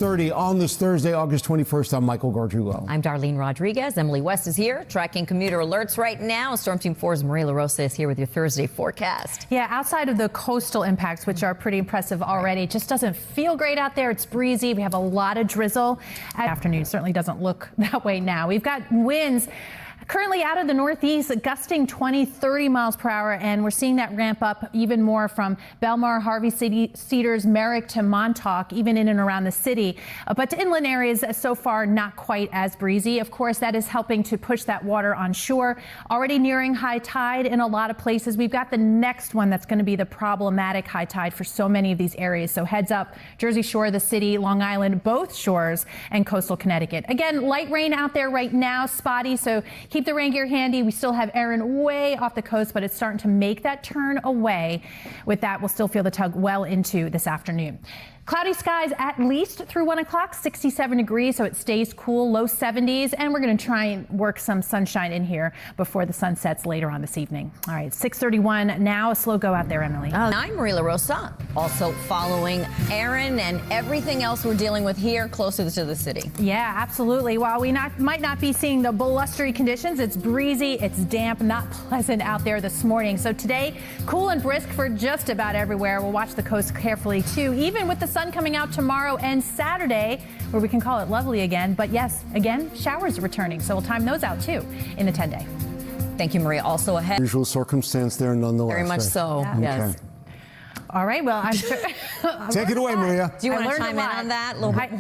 30 on this Thursday, August 21st. I'm Michael Gargiulo. I'm Darlene Rodriguez. Emily West is here, tracking commuter alerts right now. Storm Team 4's Maria LaRosa is here with your Thursday forecast. Yeah, outside of the coastal impacts, which are pretty impressive already, it just doesn't feel great out there. It's breezy. We have a lot of drizzle. Afternoon certainly doesn't look that way now. We've got winds currently out of the northeast, gusting 20-30 miles per hour, and we're seeing that ramp up even more from Belmar, Harvey Cedars, Merrick to Montauk, even in and around the city. But to inland areas, so far not quite as breezy. Of course, that is helping to push that water on shore. Already nearing high tide in a lot of places. We've got the next one that's going to be the problematic high tide for so many of these areas. So heads up, Jersey Shore, the city, Long Island, both shores, and coastal Connecticut. Again, light rain out there right now, spotty, so keep the rain gear handy. We still have Erin way off the coast, but it's starting to make that turn away. With that, we'll still feel the tug well into this afternoon. Cloudy skies at least through 1 o'clock, 67 degrees, so it stays cool, low 70s, and we're going to try and work some sunshine in here before the sun sets later on this evening. All right, 6:31 now. A slow go out there, Emily. I'm Maria LaRosa, also following Erin and everything else we're dealing with here closer to the city. Yeah, absolutely. While we might not be seeing the blustery conditions, it's breezy, it's damp, not pleasant out there this morning. So today, cool and brisk for just about everywhere. We'll watch the coast carefully, too, even with the sun coming out tomorrow and Saturday, where we can call it lovely again. But yes, again, showers returning, so we'll time those out too in the 10-day. Thank you, Maria. Also ahead. Usual circumstance there, nonetheless. Very much so. Yeah. Yes. Okay. All right, well, I'm sure. Take it away, Maria. Do you want to chime in on that a little bit?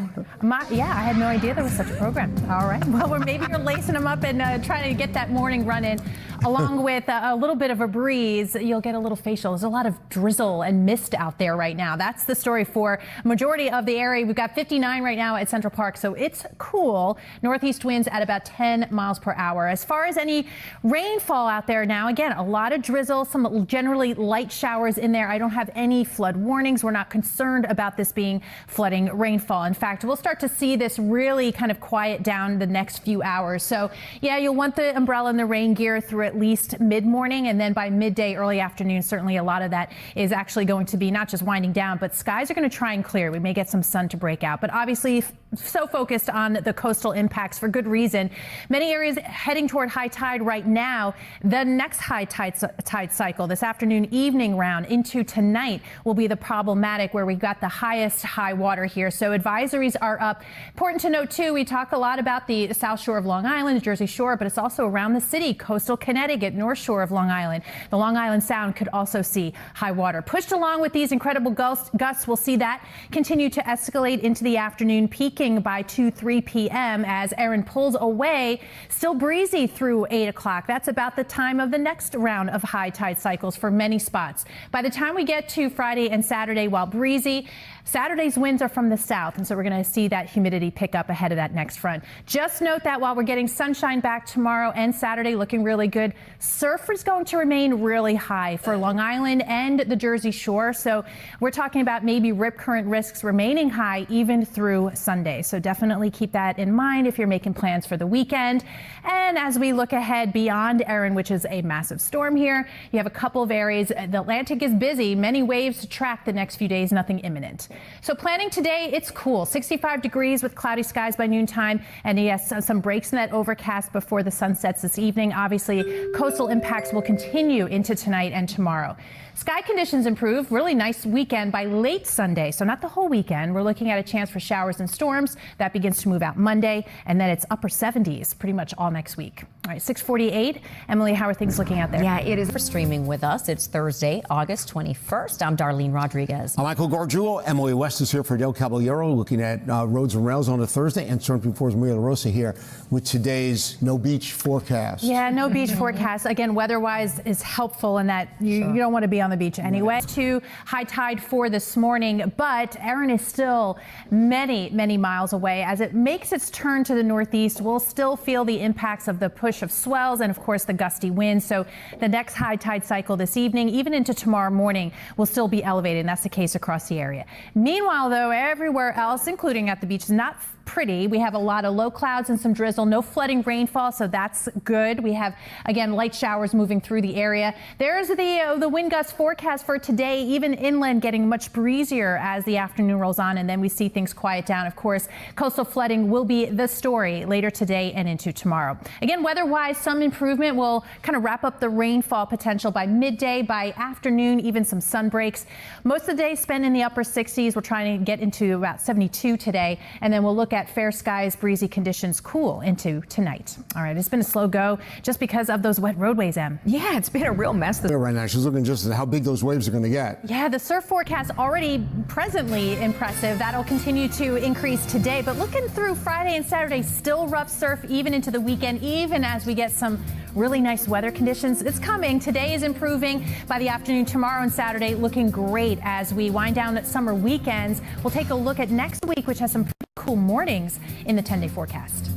Yeah, I had no idea there was such a program. All right. Well, maybe you're lacing them up and trying to get that morning run in. Along with a little bit of a breeze, you'll get a little facial. There's a lot of drizzle and mist out there right now. That's the story for majority of the area. We've got 59 right now at Central Park, so it's cool. Northeast winds at about 10 miles per hour. As far as any rainfall out there now, again, a lot of drizzle, some generally light showers in there. I don't have any flood warnings. We're not concerned about this being flooding rainfall. In fact, we'll start to see this really kind of quiet down the next few hours. So yeah, you'll want the umbrella and the rain gear through at least mid-morning, and then by midday, early afternoon, certainly a lot of that is actually going to be not just winding down, but skies are going to try and clear. We may get some sun to break out, but obviously so focused on the coastal impacts for good reason. Many areas heading toward high tide right now. The next high tide cycle this afternoon, evening round into tonight will be the problematic, where we've got the highest high water here. So advisories are up. Important to note, too, we talk a lot about the South Shore of Long Island, Jersey Shore, but it's also around the city, coastal Connecticut, North Shore of Long Island. The Long Island Sound could also see high water. Pushed along with these incredible gusts, we'll see that continue to escalate into the afternoon, peaking by 2-3 p.m. as Erin pulls away. Still breezy through 8 o'clock. That's about the time of the next round of high tide cycles for many spots. By the time we get to Friday and Saturday, while breezy, Saturday's winds are from the south, and so we're going to see that humidity pick up ahead of that next front. Just note that while we're getting sunshine back tomorrow and Saturday, looking really good, surf is going to remain really high for Long Island and the Jersey Shore. So we're talking about maybe rip current risks remaining high even through Sunday. So definitely keep that in mind if you're making plans for the weekend. And as we look ahead beyond Erin, which is a massive storm here, you have a couple of areas. The Atlantic is busy, many waves to track the next few days, nothing imminent. So planning today, it's cool. 65 degrees with cloudy skies by noontime. And yes, some breaks in that overcast before the sun sets this evening. Obviously, coastal impacts will continue into tonight and tomorrow. Sky conditions improve. Really nice weekend by late Sunday, so not the whole weekend. We're looking at a chance for showers and storms. That begins to move out Monday, and then it's upper 70s pretty much all next week. All right, 6:48. Emily, how are things looking out there? Yeah, it is for streaming with us. It's Thursday, August 21st. I'm Darlene Rodriguez. I'm Michael Gargiulo. Emily West is here for Del Caballero, looking at roads and rails on a Thursday, and Storm Team 4's Maria LaRosa here with today's no beach forecast. Yeah, no beach forecast. Again, weather-wise is helpful in that you don't want to be on the beach anyway. To high tide for this morning, but Erin is still many miles away. As it makes its turn to the northeast, we'll still feel the impacts of the push of swells and, of course, the gusty winds. So the next high tide cycle this evening, even into tomorrow morning, will still be elevated, and that's the case across the area. Meanwhile, though, everywhere else, including at the beach, is not pretty. We have a lot of low clouds and some drizzle, no flooding rainfall, so that's good. We have, again, light showers moving through the area. There's the wind gust forecast for today, even inland getting much breezier as the afternoon rolls on, and then we see things quiet down. Of course, coastal flooding will be the story later today and into tomorrow. Again, weather-wise, some improvement will kind of wrap up the rainfall potential by midday, by afternoon, even some sun breaks. Most of the day spent in the upper 60s. We're trying to get into about 72 today, and then we'll look at fair skies, breezy conditions, cool into tonight. All right, it's been a slow go just because of those wet roadways, Em. Yeah, it's been a real mess. Right now, she's looking just at how big those waves are going to get. Yeah, the surf forecast already presently impressive. That'll continue to increase today, but looking through Friday and Saturday, still rough surf even into the weekend, even as we get some really nice weather conditions. It's coming. Today is improving by the afternoon. Tomorrow and Saturday looking great as we wind down at summer weekends. We'll take a look at next week, which has some pretty cool mornings in the 10-day forecast.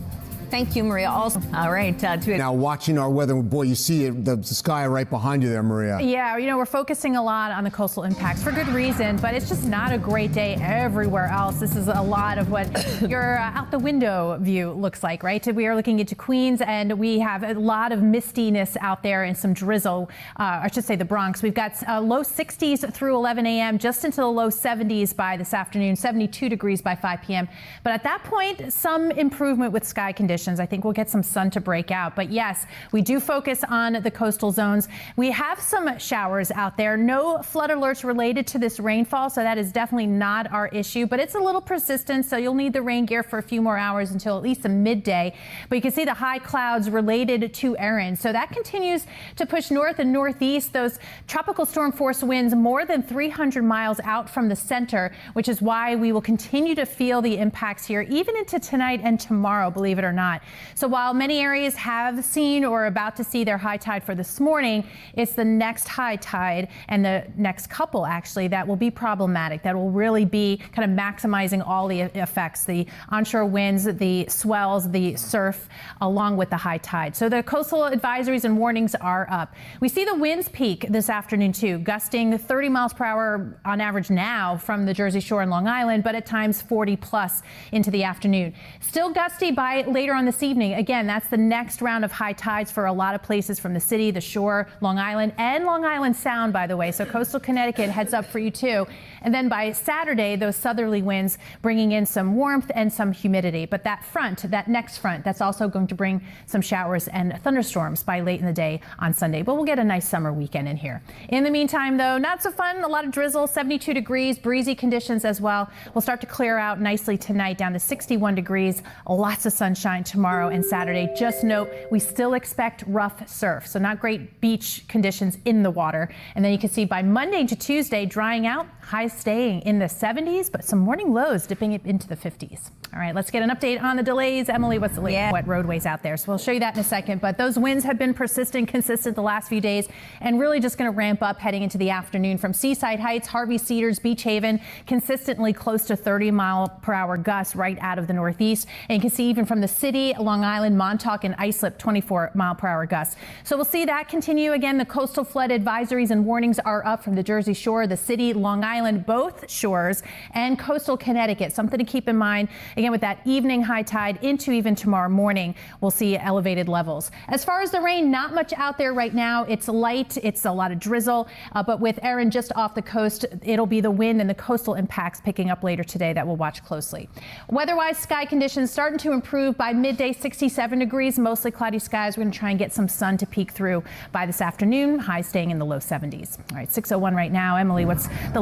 Thank you, Maria. Also, all right. Now, watching our weather, boy, you see it, the sky right behind you there, Maria. Yeah, you know, we're focusing a lot on the coastal impacts for good reason, but it's just not a great day everywhere else. This is a lot of what your out the window view looks like, right? We are looking into Queens, and we have a lot of mistiness out there and some drizzle. I should say the Bronx. We've got low 60s through 11 a.m., just into the low 70s by this afternoon, 72 degrees by 5 p.m. But at that point, some improvement with sky conditions. I think we'll get some sun to break out. But yes, we do focus on the coastal zones. We have some showers out there. No flood alerts related to this rainfall, so that is definitely not our issue. But it's a little persistent, so you'll need the rain gear for a few more hours until at least the midday. But you can see the high clouds related to Erin. So that continues to push north and northeast. Those tropical storm force winds more than 300 miles out from the center, which is why we will continue to feel the impacts here even into tonight and tomorrow, believe it or not. So while many areas have seen or are about to see their high tide for this morning, it's the next high tide and the next couple actually that will be problematic. That will really be kind of maximizing all the effects, the onshore winds, the swells, the surf, along with the high tide. So the coastal advisories and warnings are up. We see the winds peak this afternoon too, gusting 30 miles per hour on average now from the Jersey Shore and Long Island, but at times 40 plus into the afternoon. Still gusty by later on this evening. Again, that's the next round of high tides for a lot of places from the city, the shore, Long Island, and Long Island Sound, by the way. So coastal Connecticut heads up for you too. And then by Saturday, those southerly winds bringing in some warmth and some humidity. But that front, that next front, that's also going to bring some showers and thunderstorms by late in the day on Sunday. But we'll get a nice summer weekend in here. In the meantime, though, not so fun. A lot of drizzle, 72 degrees, breezy conditions as well. We'll start to clear out nicely tonight down to 61 degrees. Lots of sunshine tomorrow and Saturday. Just note, we still expect rough surf, so not great beach conditions in the water. And then you can see by Monday to Tuesday, drying out, highs staying in the 70s, but some morning lows dipping it into the 50s. All right, let's get an update on the delays. Emily, what's the latest wet roadways out there? So we'll show you that in a second, but those winds have been persistent, consistent the last few days, and really just going to ramp up heading into the afternoon from Seaside Heights, Harvey Cedars, Beach Haven, consistently close to 30-mile-per-hour gusts right out of the northeast. And you can see even from the city, Long Island, Montauk, and Islip, 24-mile-per-hour gusts. So we'll see that continue. Again, the coastal flood advisories and warnings are up from the Jersey Shore, the city, Long Island, both shores, and coastal Connecticut. Something to keep in mind. Again, with that evening high tide into even tomorrow morning, we'll see elevated levels. As far as the rain, not much out there right now. It's light. It's a lot of drizzle. But with Erin just off the coast, it'll be the wind and the coastal impacts picking up later today that we'll watch closely. Weather-wise, sky conditions starting to improve by midday, 67 degrees, mostly cloudy skies. We're going to try and get some sun to peek through by this afternoon. Highs staying in the low 70s. All right, 6:01 right now. Emily, what's the latest?